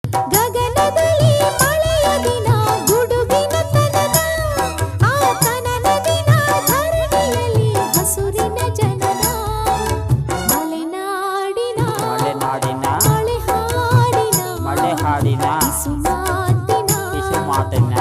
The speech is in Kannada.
ಗಗನದಲ್ಲಿ ಮಳೆಯ ದಿನ ಗುಡುಗಿನ ತನನ ಆ ತನನ ದಿನ ಧರಣಿಯಲ್ಲಿ ಹಸುರಿನ ಜನನ ಮಲೆನಾಡಿನ ಮಳೆ ಹಾಡಿನ ಮಳೆ ಹಾಡಿನ ಕಿಸುಮಾತಿನ ಕಿಸುಮಾತಿನ